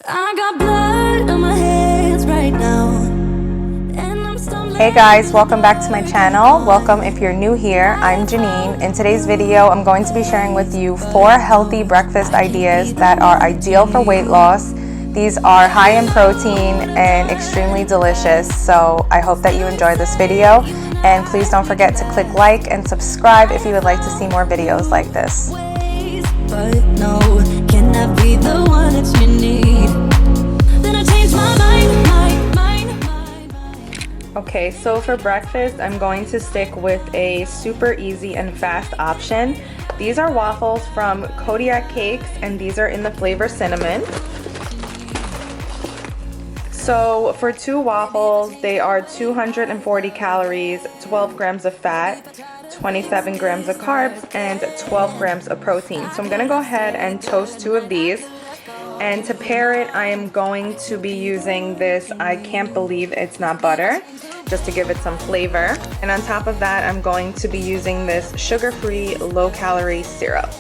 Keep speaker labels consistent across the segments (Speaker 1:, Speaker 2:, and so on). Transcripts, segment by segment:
Speaker 1: I got blood on my hands right now, and I'm stumbling.
Speaker 2: Hey guys, welcome back to my channel. Welcome if you're new here. I'm Janine. In today's video, I'm going to be sharing with you 4 healthy breakfast ideas that are ideal for weight loss. These are high in protein and extremely delicious, so I hope that you enjoy this video. And please don't forget to click like and subscribe if you would like to see more videos like this.
Speaker 1: But no, can I be the one that you need? Then I change my mind.
Speaker 2: Okay, so for breakfast, I'm going to stick with a super easy and fast option. These are waffles from Keto Cakes, and these are in the flavor cinnamon. So for 2 waffles, they are 240 calories, 12 grams of fat, 27 grams of carbs, and 12 grams of protein. So I'm gonna go ahead and toast 2 of these. And to pair it, I am going to be using this I can't believe it's not butter, just to give it some flavor. And on top of that, I'm going to be using this sugar-free, low-calorie syrup.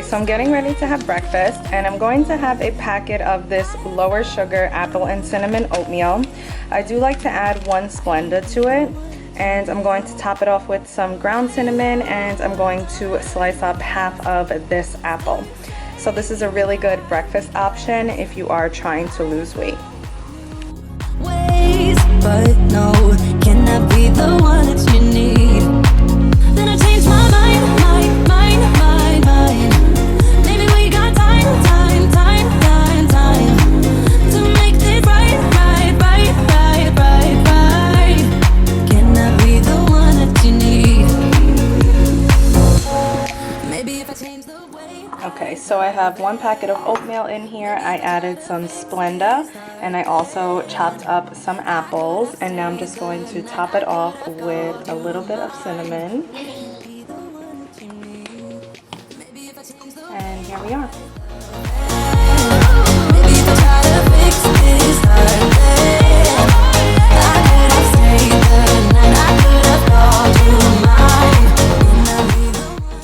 Speaker 2: So I'm getting ready to have breakfast, and I'm going to have a packet of this lower sugar apple and cinnamon oatmeal. I do like to add 1 Splenda to it, and I'm going to top it off with some ground cinnamon, and I'm going to slice up half of this apple. So this is a really good breakfast option if you are trying to lose weight.
Speaker 1: But no, can I be the one that you need? Then I change my mind.
Speaker 2: Okay, so I have 1 packet of oatmeal in here. I added some Splenda, and I also chopped up some apples, and now I'm just going to top it off with a little bit of cinnamon. And here we are.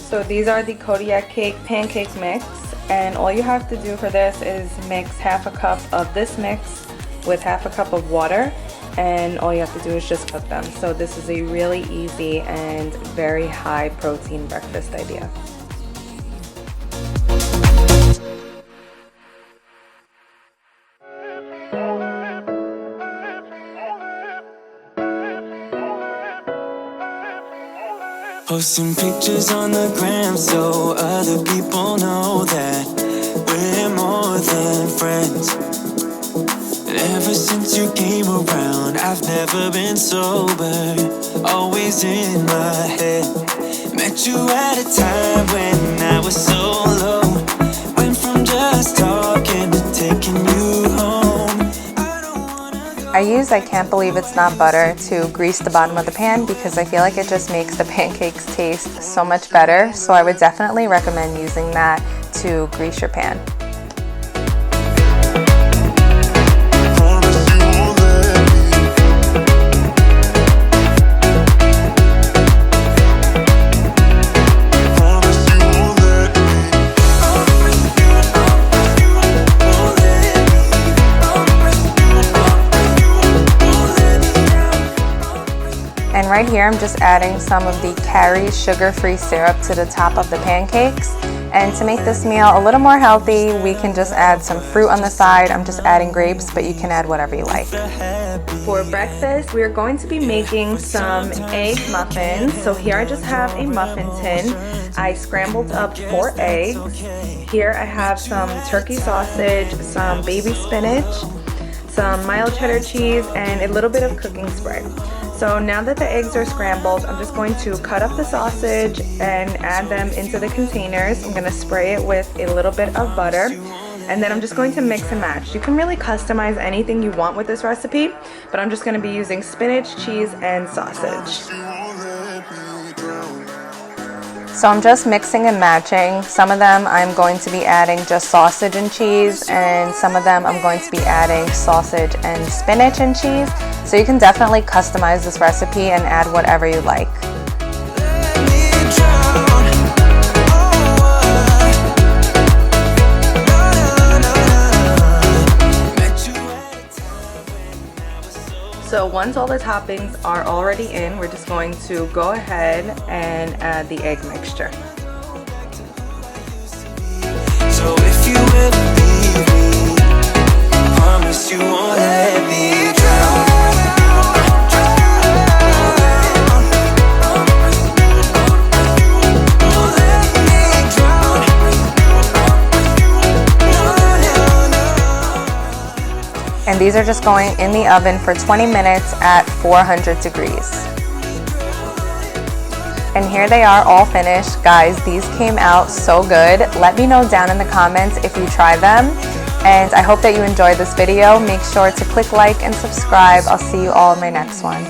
Speaker 2: So these are the Keto Cake pancake mix, and all you have to do for this is mix half a cup of this mix with half a cup of water, and all you have to do is just cook them. So this is a really easy and very high protein breakfast idea.
Speaker 3: Posting pictures on the gram so other people know that we're more than friends. Ever since you came around, I've never been sober, always in my head. Met you at a time when I was so low, went from just talking to taking you home.
Speaker 2: I use I can't believe it's not butter to grease the bottom of the pan because I feel like it just makes the pancakes taste so much better. So I would definitely recommend using that to grease your pan. And right here, I'm just adding some of the CARB sugar-free syrup to the top of the pancakes. And to make this meal a little more healthy, we can just add some fruit on the side. I'm just adding grapes, but you can add whatever you like. For breakfast, we're going to be making some egg muffins. So here I just have a muffin tin. I scrambled up 4 eggs. Here I have some turkey sausage, some baby spinach, some mild cheddar cheese, and a little bit of cooking spray. So now that the eggs are scrambled, I'm just going to cut up the sausage and add them into the containers. I'm going to spray it with a little bit of butter. And then I'm just going to mix and match. You can really customize anything you want with this recipe, but I'm just going to be using spinach, cheese, and sausage. So I'm just mixing and matching. Some of them I'm going to be adding just sausage and cheese, and some of them I'm going to be adding sausage and spinach and cheese. So you can definitely customize this recipe and add whatever you like. So once all the toppings are already in, we're just going to go ahead and add the egg mixture.
Speaker 3: So if you ever leave me, promise you won't let me drown.
Speaker 2: And these are just going in the oven for 20 minutes at 400 degrees. And here they are all finished. Guys, these came out so good. Let me know down in the comments if you try them. And I hope that you enjoyed this video. Make sure to click like and subscribe. I'll see you all in my next one.